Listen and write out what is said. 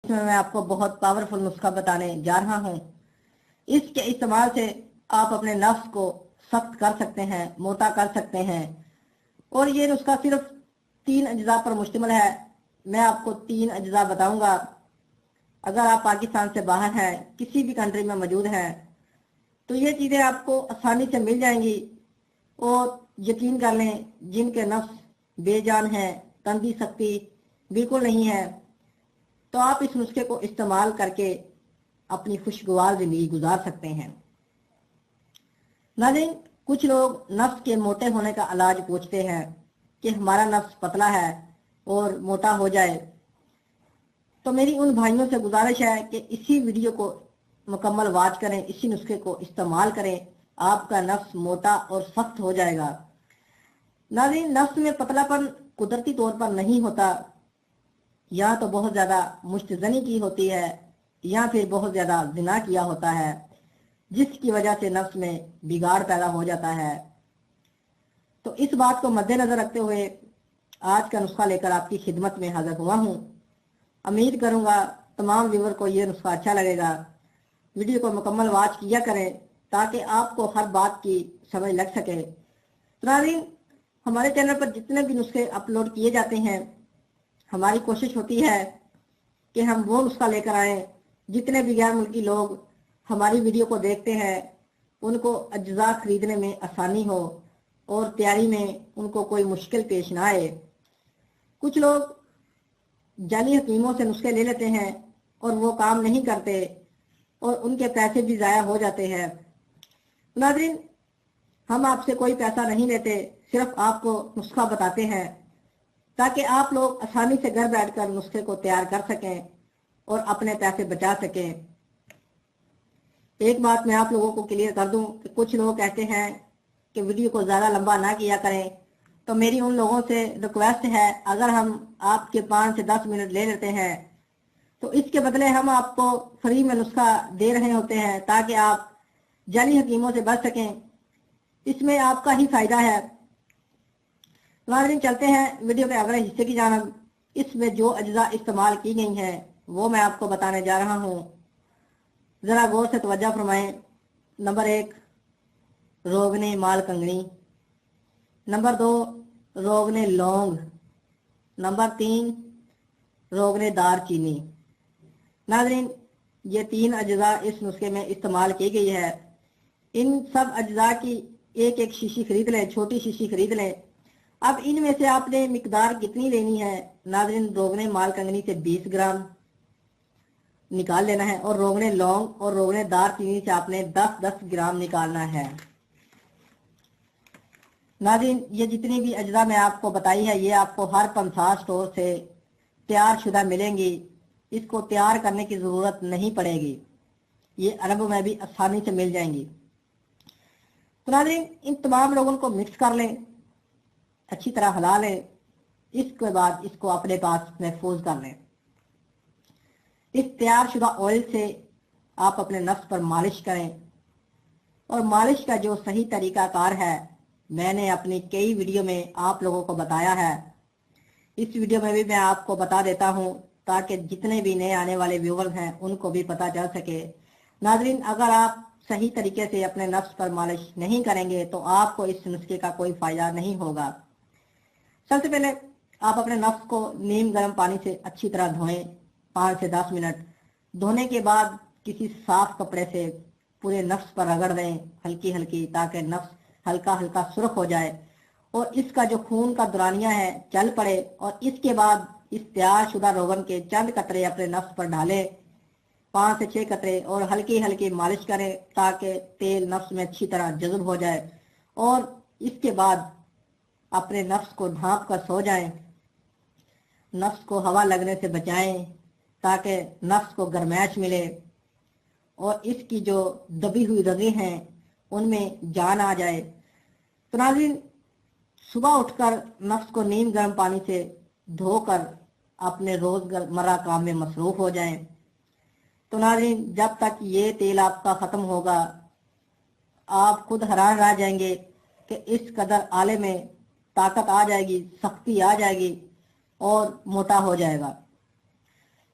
جس میں آپ کو بہت پاورفل نسخہ بتانے جا رہا ہوں۔ اس کے استعمال سے آپ اپنے نفس کو سخت کر سکتے ہیں، موٹا کر سکتے ہیں، اور یہ نسخہ صرف 3 اجزاء پر مشتمل ہے۔ میں آپ کو 3 اجزاء بتاؤں گا۔ اگر آپ پاکستان سے باہر ہیں، کسی بھی کنٹری میں موجود ہیں، تو یہ چیزیں آپ کو آسانی سے مل جائیں گی، اور یقین کر لیں جن کے نفس بے جان ہیں، تندی سختی بالکل نہیں ہے، تو آپ اس نسخے کو استعمال کر کے اپنی خوشگوار زندگی گزار سکتے ہیں۔ ناظرین، کچھ لوگ نفس کے موٹے ہونے کا علاج پوچھتے ہیں کہ ہمارا نفس پتلا ہے اور موٹا ہو جائے، تو میری ان بھائیوں سے گزارش ہے کہ اسی ویڈیو کو مکمل واچ کریں، اسی نسخے کو استعمال کریں، آپ کا نفس موٹا اور سخت ہو جائے گا۔ ناظرین، نفس میں پتلا پن قدرتی طور پر نہیں ہوتا، یا تو بہت زیادہ مشت زنی کی ہوتی ہے، یا پھر بہت زیادہ زنا کیا ہوتا ہے، جس کی وجہ سے نفس میں بگاڑ پیدا ہو جاتا ہے۔ تو اس بات کو مد نظر رکھتے ہوئے آج کا نسخہ لے کر آپ کی خدمت میں حاضر ہوا ہوں۔ امید کروں گا تمام ویور کو یہ نسخہ اچھا لگے گا۔ ویڈیو کو مکمل واچ کیا کریں تاکہ آپ کو ہر بات کی سمجھ لگ سکے۔ ناظرین، ہمارے چینل پر جتنے بھی نسخے اپلوڈ کیے جاتے ہیں، ہماری کوشش ہوتی ہے کہ ہم وہ نسخہ لے کر آئیں جتنے بھی غیر ملکی لوگ ہماری ویڈیو کو دیکھتے ہیں ان کو اجزاء خریدنے میں آسانی ہو اور تیاری میں ان کو کوئی مشکل پیش نہ آئے۔ کچھ لوگ جعلی حکیموں سے نسخے لے لیتے ہیں اور وہ کام نہیں کرتے اور ان کے پیسے بھی ضائع ہو جاتے ہیں۔ ناظرین، ہم آپ سے کوئی پیسہ نہیں لیتے، صرف آپ کو نسخہ بتاتے ہیں تاکہ آپ لوگ آسانی سے گھر بیٹھ کر نسخے کو تیار کر سکیں اور اپنے پیسے بچا سکیں۔ ایک بات میں آپ لوگوں کو کلیئر کر دوں کہ کچھ لوگ کہتے ہیں کہ ویڈیو کو زیادہ لمبا نہ کیا کریں، تو میری ان لوگوں سے ریکویسٹ ہے، اگر ہم آپ کے 5 سے 10 منٹ لے لیتے ہیں تو اس کے بدلے ہم آپ کو فری میں نسخہ دے رہے ہوتے ہیں تاکہ آپ جعلی حکیموں سے بچ سکیں۔ اس میں آپ کا ہی فائدہ ہے۔ ناظرین، چلتے ہیں ویڈیو کے اگلے حصے کی جانب۔ اس میں جو اجزاء استعمال کی گئی ہیں وہ میں آپ کو بتانے جا رہا ہوں، ذرا غور سے توجہ فرمائیں۔ نمبر 1، روغن مال کنگنی۔ نمبر 2، روغن لونگ۔ نمبر 3، روغن دار چینی۔ ناظرین، یہ 3 اجزاء اس نسخے میں استعمال کی گئی ہے۔ ان سب اجزاء کی ایک ایک شیشی خرید لیں، چھوٹی شیشی خرید لیں۔ اب ان میں سے آپ نے مقدار کتنی لینی ہے؟ ناظرین، روغن مال کنگنی سے 20 گرام نکال لینا ہے، اور روغن لونگ اور روغن دار چینی سے آپ نے 10-10 گرام نکالنا ہے۔ ناظرین، یہ جتنی بھی اجزاء میں آپ کو بتائی ہے یہ آپ کو ہر پنسا سٹور سے تیار شدہ ملیں گی، اس کو تیار کرنے کی ضرورت نہیں پڑے گی، یہ عرب میں بھی آسانی سے مل جائیں گی۔ تو ناظرین، ان تمام لوگوں کو مکس کر لیں، اچھی طرح ہلا لیں، اس کے بعد اس کو اپنے پاس محفوظ کر لیں۔ اس تیار شدہ آئل سے آپ اپنے نفس پر مالش کریں، اور مالش کا جو صحیح طریقہ کار ہے میں نے اپنی کئی ویڈیو میں آپ لوگوں کو بتایا ہے، اس ویڈیو میں بھی میں آپ کو بتا دیتا ہوں تاکہ جتنے بھی نئے آنے والے ویورز ہیں ان کو بھی پتہ چل سکے۔ ناظرین، اگر آپ صحیح طریقے سے اپنے نفس پر مالش نہیں کریں گے تو آپ کو اس نسخے کا کوئی فائدہ نہیں ہوگا۔ سب سے پہلے آپ اپنے نفس کو نیم گرم پانی سے اچھی طرح دھوئیں، 5 سے 10 منٹ۔ دھونے کے بعد کسی صاف کپڑے سے پورے نفس پر رگڑ دیں ہلکی ہلکی، تاکہ نفس ہلکا ہلکا سرخ ہو جائے اور اس کا جو خون کا دورانیہ ہے چل پڑے، اور اس کے بعد اس تیار شدہ روغن کے چند قطرے اپنے نفس پر ڈالیں، 5 سے 6 قطرے، اور ہلکی ہلکی مالش کریں تاکہ تیل نفس میں اچھی طرح جذب ہو جائے، اور اس کے بعد اپنے نفس کو ڈھانپ کر سو جائیں۔ نفس کو ہوا لگنے سے بچائیں تاکہ نفس کو گرمائش ملے اور اس کی جو دبی ہوئی رگیں ہیں ان میں جان آ جائے۔ تو ناظرین، صبح اٹھ کر نفس کو نیم گرم پانی سے دھو کر اپنے روزمرہ کام میں مصروف ہو جائیں۔ تو ناظرین، جب تک یہ تیل آپ کا ختم ہوگا آپ خود حیران رہ جائیں گے کہ اس قدر آلے میں طاقت آ جائے گی، سختی آ جائے گی اور موٹا ہو جائے گا۔